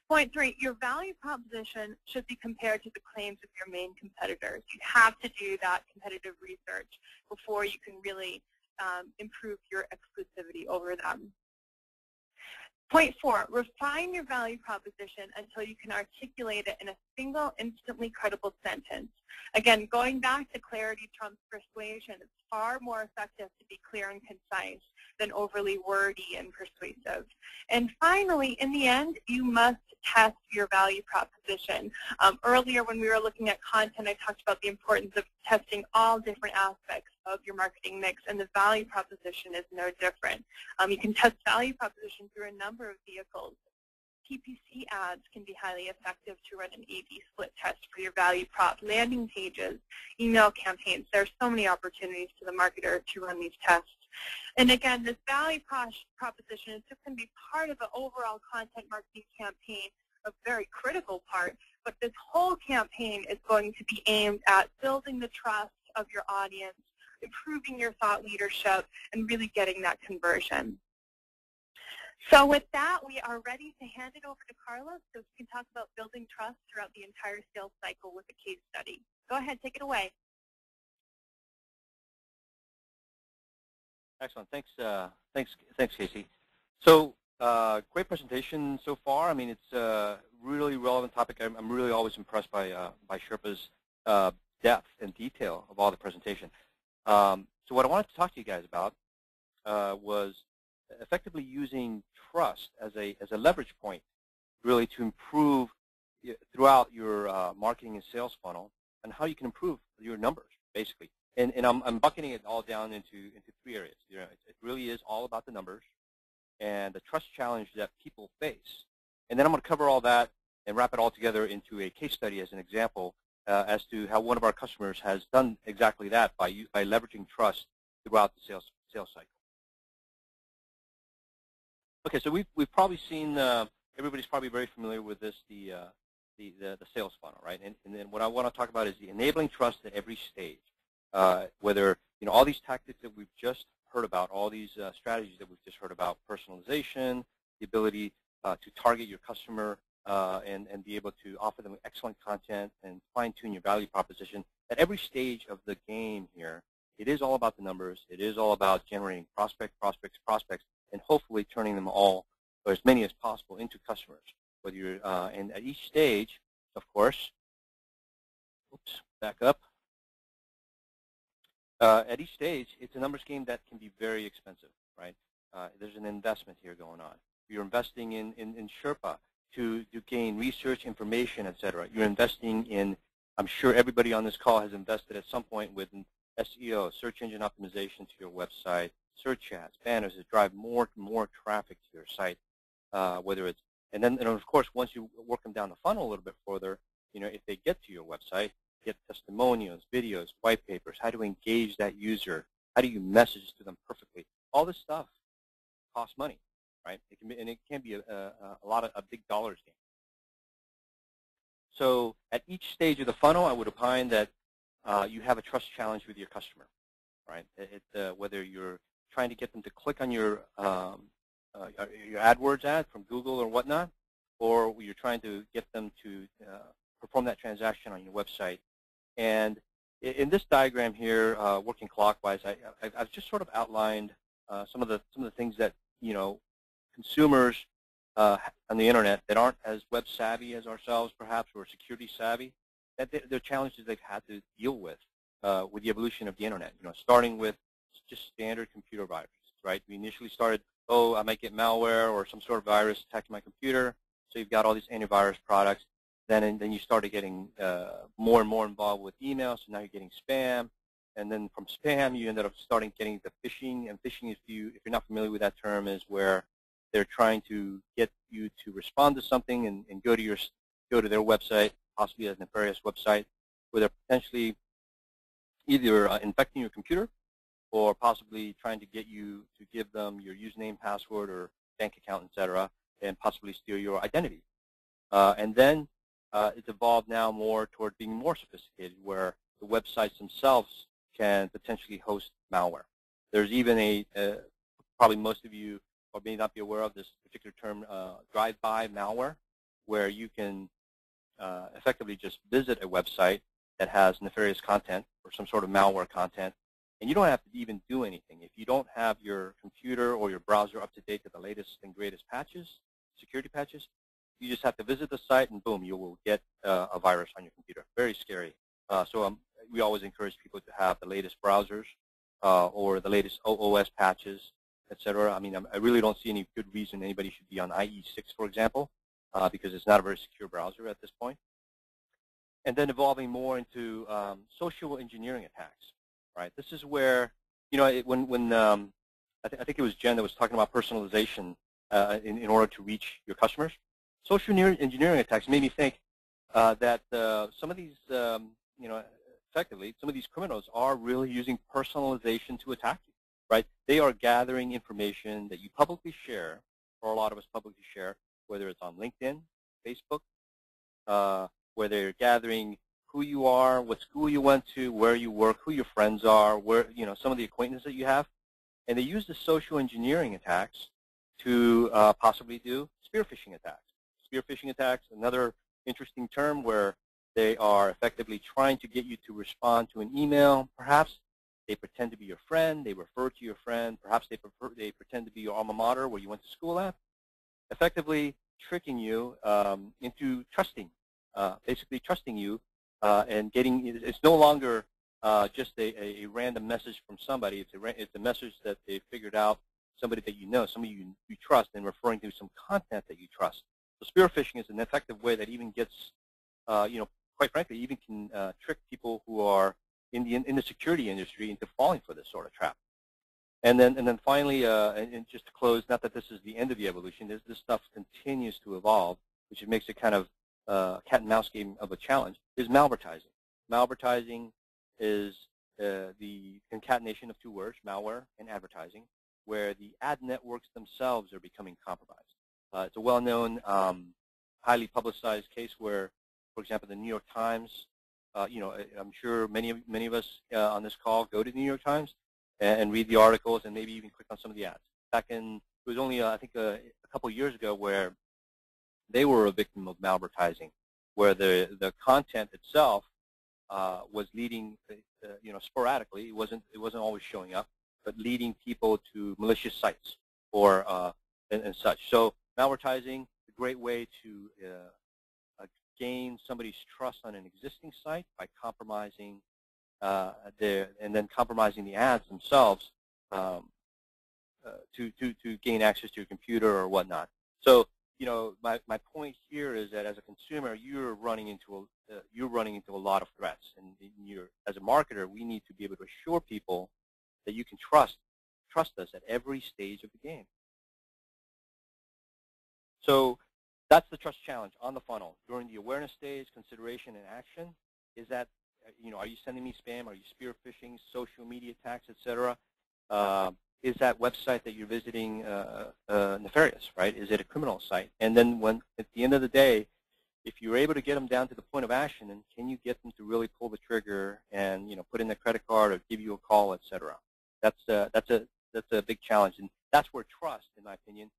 Point 3, your value proposition should be compared to the claims of your main competitors. You have to do that competitive research before you can really improve your exclusivity over them. Point 4, refine your value proposition until you can articulate it in a single, instantly credible sentence. Again, going back to clarity trumps persuasion, it's far more effective to be clear and concise than overly wordy and persuasive. And finally, in the end, you must test your value proposition. Earlier when we were looking at content, I talked about the importance of testing all different aspects of your marketing mix, and the value proposition is no different. You can test value proposition through a number of vehicles. PPC ads can be highly effective to run an A/B split test for your value prop, landing pages, email campaigns. There's so many opportunities to the marketer to run these tests. And again, this value proposition is just going to be part of an overall content marketing campaign, a very critical part, but this whole campaign is going to be aimed at building the trust of your audience, improving your thought leadership, and really getting that conversion. So with that, we are ready to hand it over to Carlos so we can talk about building trust throughout the entire sales cycle with a case study. Go ahead, take it away. Excellent. Thanks, Casey. So great presentation so far. I mean, it's a really relevant topic. I'm really always impressed by Sherpa's depth and detail of all the presentation. So what I wanted to talk to you guys about was effectively using trust as a leverage point, really, to improve throughout your marketing and sales funnel, and how you can improve your numbers, basically. And I'm bucketing it all down into 3 areas. You know, it really is all about the numbers and the trust challenge that people face. And then I'm going to cover all that and wrap it all together into a case study as an example as to how one of our customers has done exactly that by leveraging trust throughout the sales cycle. Okay, so we've probably seen, everybody's probably very familiar with this, the sales funnel, right? And then what I want to talk about is the enabling trust at every stage. Whether, you know, all these tactics that we've just heard about, all these strategies that we've just heard about, personalization, the ability to target your customer and be able to offer them excellent content and fine-tune your value proposition. At every stage of the game here, it is all about the numbers. It is all about generating prospects, and hopefully turning them all, or as many as possible, into customers. Whether you're, and at each stage, of course, oops, back up. At each stage, it's a numbers game that can be very expensive, right? There's an investment here going on. You're investing in Sherpa to gain research, information, et cetera. You're investing in, I'm sure everybody on this call has invested at some point with SEO, search engine optimization to your website, search ads, banners that drive more traffic to your site, whether it's, and then of course, once you work them down the funnel a little bit further, you know, if they get to your website, get testimonials, videos, white papers, how to engage that user, how do you message to them perfectly. All this stuff costs money, right? It can be, and it can be a big dollars game. So at each stage of the funnel, I would opine that you have a trust challenge with your customer, right? Whether you're trying to get them to click on your AdWords ad from Google or whatnot, or you're trying to get them to perform that transaction on your website. And in this diagram here, working clockwise, I've just sort of outlined some of the things that, you know, consumers on the internet that aren't as web savvy as ourselves, perhaps, or security savvy, that they're challenges they've had to deal with the evolution of the internet. You know, starting with just standard computer viruses, right? We initially started, oh, I might get malware or some sort of virus attacking my computer, so you've got all these antivirus products. Then you started getting more and more involved with email, so now you're getting spam. And then from spam, you ended up starting getting the phishing. And phishing, if you're not familiar with that term, is where they're trying to get you to respond to something and go to their website, possibly a nefarious website, where they're potentially either infecting your computer or possibly trying to get you to give them your username, password, or bank account, et cetera, and possibly steal your identity. And then it's evolved now more toward being more sophisticated, where the websites themselves can potentially host malware. There's even probably most of you or may not be aware of this particular term, drive-by malware, where you can effectively just visit a website that has nefarious content or some sort of malware content, and you don't have to even do anything. If you don't have your computer or your browser up to date with the latest and greatest patches, security patches, you just have to visit the site, and boom, you will get a virus on your computer. Very scary. So we always encourage people to have the latest browsers or the latest OOS patches, et cetera. I mean, I really don't see any good reason anybody should be on IE6, for example, because it's not a very secure browser at this point. And then evolving more into social engineering attacks, right? This is where, you know, I think it was Jen that was talking about personalization in order to reach your customers. social engineering attacks made me think that some of these, effectively, some of these criminals are really using personalization to attack you, right? They are gathering information that you publicly share, or a lot of us publicly share, whether it's on LinkedIn, Facebook, where they're gathering who you are, what school you went to, where you work, who your friends are, where, some of the acquaintances that you have. And they use the social engineering attacks to possibly do spear phishing attacks. Spear phishing attacks, another interesting term where they are effectively trying to get you to respond to an email. Perhaps they pretend to be your friend. They refer to your friend. Perhaps they pretend to be your alma mater where you went to school at, effectively tricking you into trusting, basically trusting you and getting. It's no longer just a random message from somebody. It's a message that they figured out, somebody that you know, somebody you trust, and referring to some content that you trust. So spear phishing is an effective way that even gets, quite frankly, even can trick people who are in the security industry into falling for this sort of trap. And then finally, and just to close, not that this is the end of the evolution, this stuff continues to evolve, which makes it kind of cat and mouse game of a challenge, is malvertising. Malvertising is the concatenation of two words, malware and advertising, where the ad networks themselves are becoming compromised. It's a well-known, highly publicized case where, for example, the New York Times, I'm sure many of us on this call go to the New York Times and read the articles and maybe even click on some of the ads. Back in, it was only, I think, a couple of years ago where they were a victim of malvertising, where the content itself was leading, sporadically. It wasn't always showing up, but leading people to malicious sites or and such. So malvertising, a great way to gain somebody's trust on an existing site by compromising and then compromising the ads themselves to gain access to your computer or whatnot. So my point here is that as a consumer, you're running into a lot of threats, and as a marketer, we need to be able to assure people that you can trust us at every stage of the game. So that's the trust challenge on the funnel. During the awareness stage, consideration, and action, is that, are you sending me spam? Are you spear phishing, social media attacks, etc.? Is that website that you're visiting nefarious, right? Is it a criminal site? And then at the end of the day, if you're able to get them down to the point of action, and can you get them to really pull the trigger and put in their credit card or give you a call, etc.? That's a big challenge, and that's where trust, in my opinion,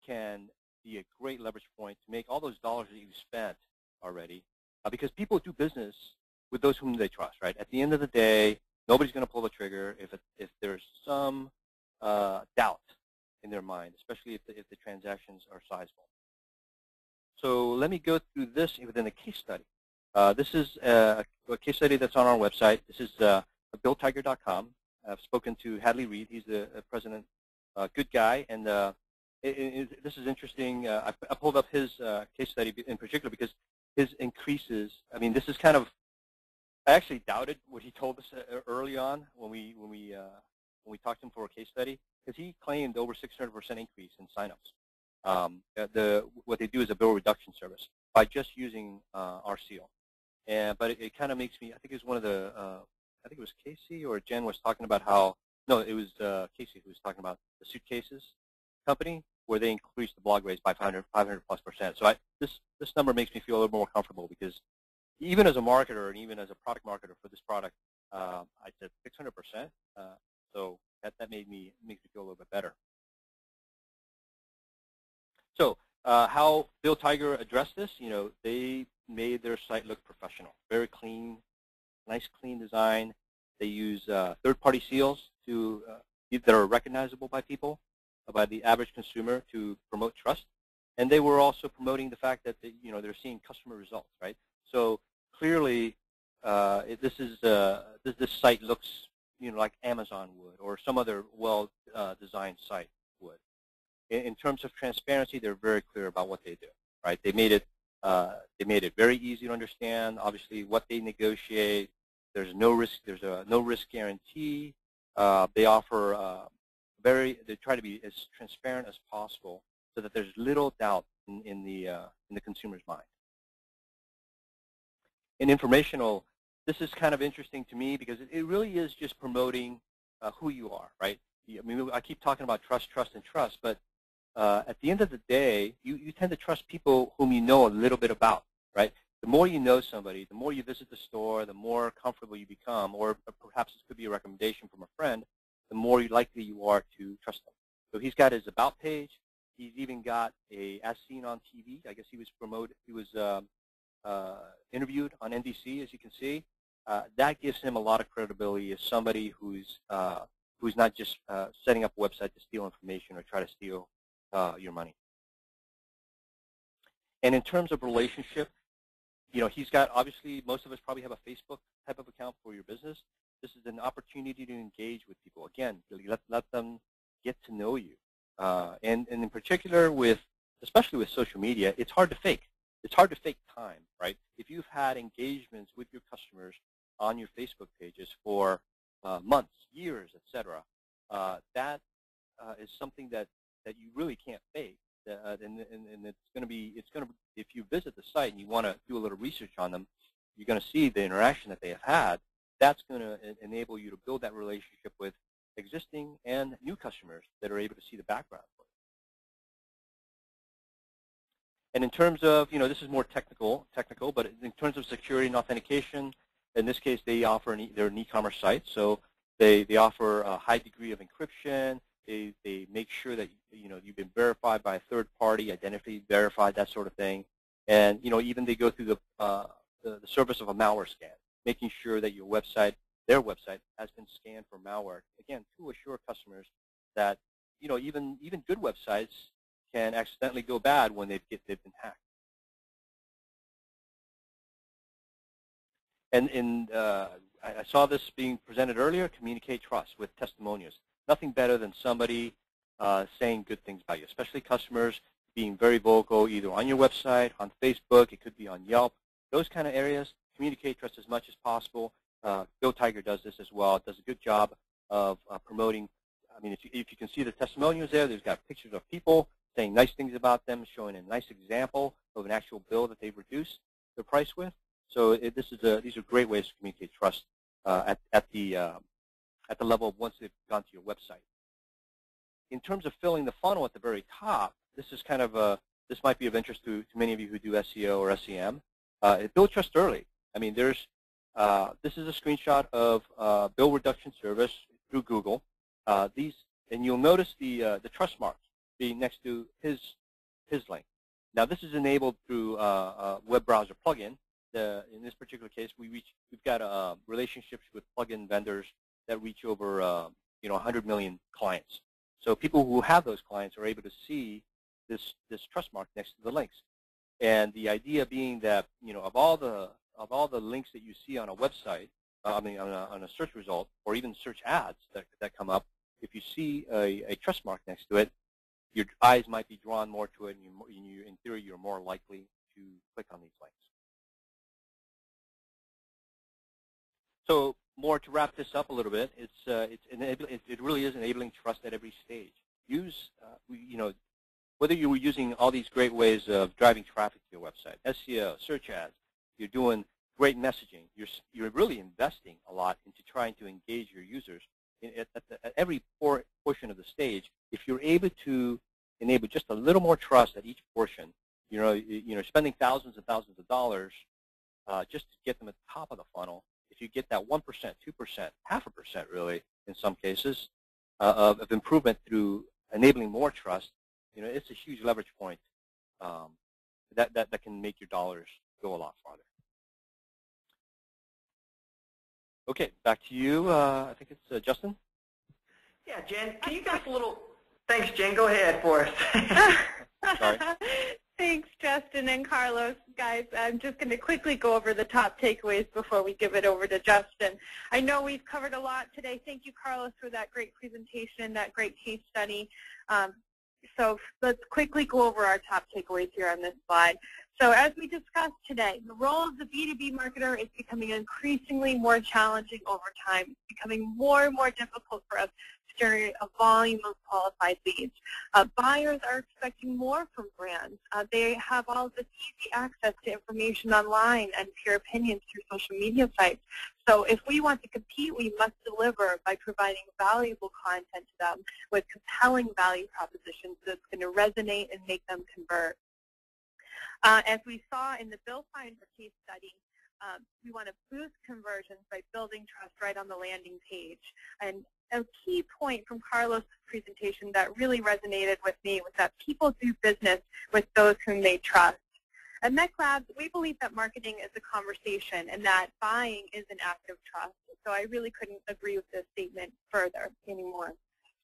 can be a great leverage point to make all those dollars that you've spent already, because people do business with those whom they trust, right? At the end of the day, nobody's going to pull the trigger if there's some doubt in their mind, especially if the transactions are sizable. So let me go through this within a case study. This is a case study that's on our website. This is BuildTiger.com. I've spoken to Hadley Reed. He's the president, good guy, and this is interesting. I pulled up his case study in particular because his increases. I mean, this is kind of. I actually doubted what he told us early on when we talked to him for a case study, because he claimed over 600% increase in signups. What they do is a bill reduction service by just using our seal. But it kind of makes me. I think it was one of the. I think it was Casey or Jen was talking about how. No, it was Casey who was talking about the suitcases company, where they increased the blog rates by 500+%. So this number makes me feel a little more comfortable, because even as a marketer and even as a product marketer for this product, I said 600%. So that makes me feel a little bit better. So how Bill Tiger addressed this, they made their site look professional, very clean, nice clean design. They use third-party seals that are recognizable by people, by the average consumer, to promote trust. And they were also promoting the fact that they're seeing customer results, right? So clearly, this site looks like Amazon would, or some other well-designed site would. In terms of transparency, they're very clear about what they do, right? They made it very easy to understand. Obviously, what they negotiate. There's no risk. There's a no risk guarantee. They offer they try to be as transparent as possible so that there's little doubt in the consumer's mind. In Informational, this is kind of interesting to me because it really is just promoting who you are, right? I mean, I keep talking about trust, and trust, but at the end of the day, you tend to trust people whom you know a little bit about, right? The more you know somebody, the more you visit the store, the more comfortable you become, or perhaps this could be a recommendation from a friend, the more likely you are to trust them. So he's got his About page. He's even got a As Seen on TV. I guess he was promoted. He was interviewed on NBC, as you can see. That gives him a lot of credibility as somebody who's not just setting up a website to steal information or try to steal your money. And in terms of relationship, he's got, obviously, most of us probably have a Facebook type of account for your business. This is an opportunity to engage with people. Again, let them get to know you. And in particular, especially with social media, it's hard to fake. It's hard to fake time, right? If you've had engagements with your customers on your Facebook pages for months, years, etc., that is something that you really can't fake. And it's going to be, if you visit the site and you want to do a little research on them, you're going to see the interaction that they have had. That's going to enable you to build that relationship with existing and new customers that are able to see the background for you. And in terms of, this is more technical, but in terms of security and authentication, in this case, they're an e-commerce site, so they offer a high degree of encryption. They make sure that you've been verified by a third party, identity verified, that sort of thing. And even they go through the service of a malware scan, making sure that their website has been scanned for malware. Again, to assure customers that even good websites can accidentally go bad when they've been hacked. And I saw this being presented earlier, communicate trust with testimonials. Nothing better than somebody saying good things about you, especially customers being very vocal either on your website, on Facebook, it could be on Yelp. Those kind of areas, communicate trust as much as possible. Go Tiger does this as well. It does a good job of promoting. I mean, if you can see the testimonials there, there's got pictures of people saying nice things about them, showing a nice example of an actual bill that they've reduced the price with. So these are great ways to communicate trust at the level of once they've gone to your website. In terms of filling the funnel at the very top, this is kind of this might be of interest to many of you who do SEO or SEM. Build trust early. I mean, this is a screenshot of bill reduction service through Google. And you'll notice the trust marks being next to his link. Now, this is enabled through a web browser plugin. In this particular case, we've got relationships with plugin vendors that reach over 100 million clients. So people who have those clients are able to see this trust mark next to the links. And the idea being that of all the links that you see on a website, on a search result or even search ads that come up, if you see a trust mark next to it, your eyes might be drawn more to it, and in theory, you're more likely to click on these links. So more to wrap this up a little bit, it really is enabling trust at every stage. Whether you were using all these great ways of driving traffic to your website, SEO, search ads, you're doing great messaging, you're really investing a lot into trying to engage your users at every portion of the stage. If you're able to enable just a little more trust at each portion, spending thousands and thousands of dollars just to get them at the top of the funnel. If you get that 1%, 2%, 0.5% really, in some cases, of improvement through enabling more trust, it's a huge leverage point that can make your dollars go a lot farther. Okay, back to you. I think it's Justin. Yeah, Jen, can you give us a little? Thanks, Jen. Go ahead for us. Sorry. Thanks, Justin and Carlos. Guys, I'm just going to quickly go over the top takeaways before we give it over to Justin. I know we've covered a lot today. Thank you, Carlos, for that great presentation, that great case study. So let's quickly go over our top takeaways here on this slide. So as we discussed today, the role of the B2B marketer is becoming increasingly more challenging over time. It's becoming more and more difficult for us to generate a volume of qualified leads. Buyers are expecting more from brands. They have all of this easy access to information online and peer opinions through social media sites. So if we want to compete, we must deliver by providing valuable content to them with compelling value propositions that's going to resonate and make them convert. As we saw in the Bill Finder case study, we want to boost conversions by building trust right on the landing page. And a key point from Carlos' presentation that really resonated with me was that people do business with those whom they trust. At MechLabs, we believe that marketing is a conversation and that buying is an act of trust. So I really couldn't agree with this statement further anymore.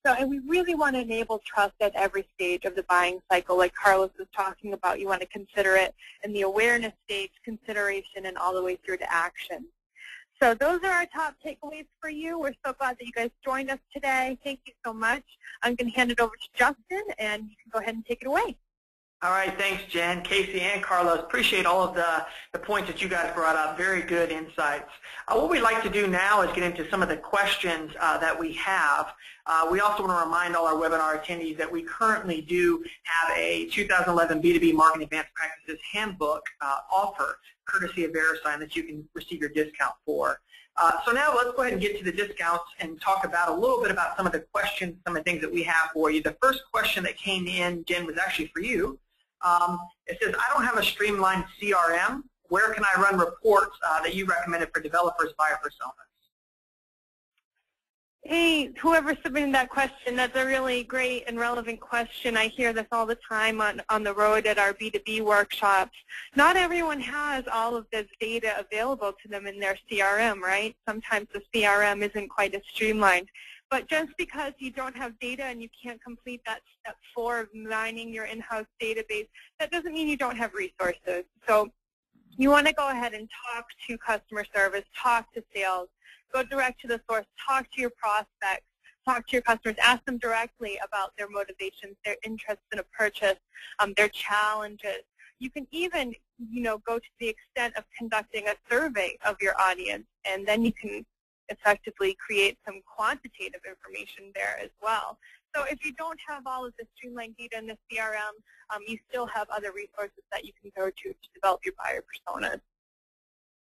So, and we really want to enable trust at every stage of the buying cycle, like Carlos was talking about. You want to consider it in the awareness stage, consideration, and all the way through to action. So those are our top takeaways for you. We're so glad that you guys joined us today. Thank you so much. I'm going to hand it over to Justin, and you can go ahead and take it away. All right, thanks, Jen, Casey, and Carlos. Appreciate all of the points that you guys brought up. Very good insights. What we'd like to do now is get into some of the questions that we have. We also want to remind all our webinar attendees that we currently do have a 2011 B2B Marketing Advanced Practices Handbook offer, courtesy of VeriSign, that you can receive your discount for. So now let's go ahead and get to the discounts and talk about a little bit about some of the questions, some of the things that we have for you. The first question that came in, Jen, was actually for you. It says, I don't have a streamlined CRM. Where can I run reports that you recommended for developers buyer personas? Hey, whoever submitted that question, that's a really great and relevant question. I hear this all the time on the road at our B2B workshops. Not everyone has all of this data available to them in their CRM, right? Sometimes the CRM isn't quite as streamlined. But just because you don't have data and you can't complete that step 4 of mining your in-house database, that doesn't mean you don't have resources. So you want to go ahead and talk to customer service, talk to sales, go direct to the source, talk to your prospects, talk to your customers, ask them directly about their motivations, their interests in a purchase, their challenges. You can even, go to the extent of conducting a survey of your audience, and then you can effectively create some quantitative information there as well. So if you don't have all of the streamlined data in the CRM, you still have other resources that you can go to develop your buyer personas.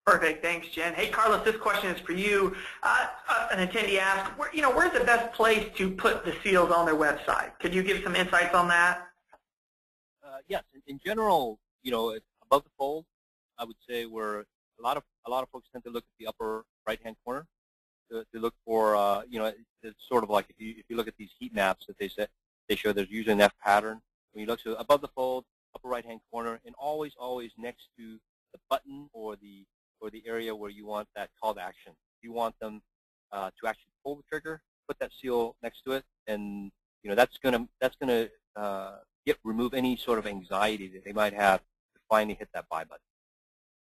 Perfect. Thanks, Jen. Hey, Carlos, this question is for you. An attendee asked, where's the best place to put the seals on their website? Could you give some insights on that? Yes. In general, above the fold, I would say where a lot of folks tend to look at the upper right-hand corner to look for, it's sort of like if you look at these heat maps that they show, there's usually an F pattern. When you look to above the fold, upper right-hand corner, and always next to the button or the area where you want that call to action. If you want them to actually pull the trigger, put that seal next to it, and that's gonna remove any sort of anxiety that they might have to finally hit that buy button.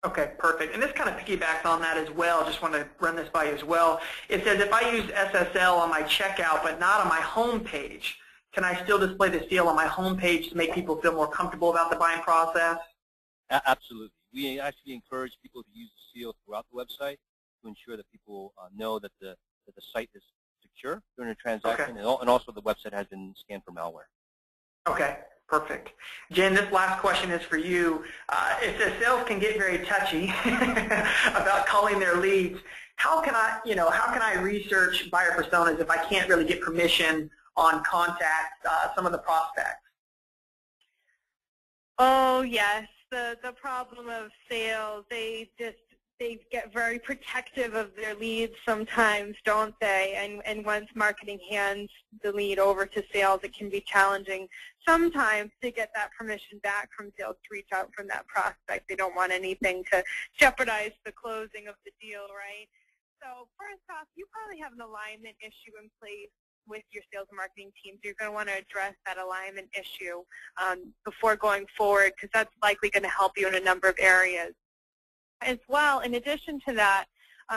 Okay, perfect. And this kind of piggybacks on that as well. Just want to run this by you as well. It says if I use SSL on my checkout but not on my home page, can I still display the seal on my home page to make people feel more comfortable about the buying process? Absolutely. We actually encourage people to use the seal throughout the website to ensure that people know that the site is secure during a transaction, okay, and also the website has been scanned for malware. Okay. Perfect. Jen, this last question is for you. It says sales can get very touchy about calling their leads. How can I research buyer personas if I can't really get permission on contact some of the prospects? Oh yes, the problem of sales, they get very protective of their leads sometimes, don't they? And once marketing hands the lead over to sales, it can be challenging sometimes to get that permission back from sales to reach out from that prospect. They don't want anything to jeopardize the closing of the deal, right? So first off, you probably have an alignment issue in place with your sales and marketing teams. You're going to want to address that alignment issue before going forward, because that's likely going to help you in a number of areas. As well, in addition to that,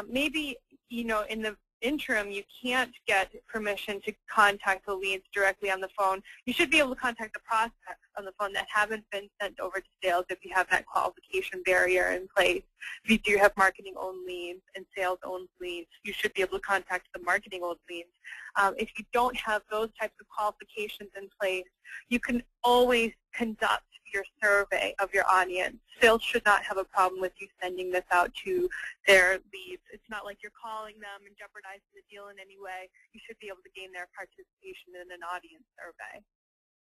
maybe in the interim, you can't get permission to contact the leads directly on the phone. You should be able to contact the prospects on the phone that haven't been sent over to sales if you have that qualification barrier in place. If you do have marketing-owned leads and sales-owned leads, you should be able to contact the marketing-owned leads. If you don't have those types of qualifications in place, you can always conduct your survey of your audience. Sales should not have a problem with you sending this out to their leads. It's not like you're calling them and jeopardizing the deal in any way. You should be able to gain their participation in an audience survey.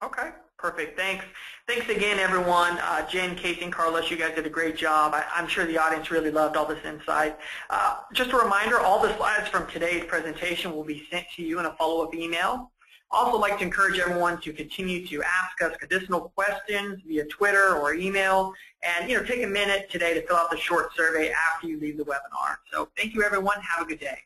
Okay, perfect. Thanks. Thanks again, everyone. Jen, Casey, and Carlos, you guys did a great job. I'm sure the audience really loved all this insight. Just a reminder, all the slides from today's presentation will be sent to you in a follow-up email. Also like to encourage everyone to continue to ask us additional questions via Twitter or email, and take a minute today to fill out the short survey after you leave the webinar. So thank you, everyone. Have a good day.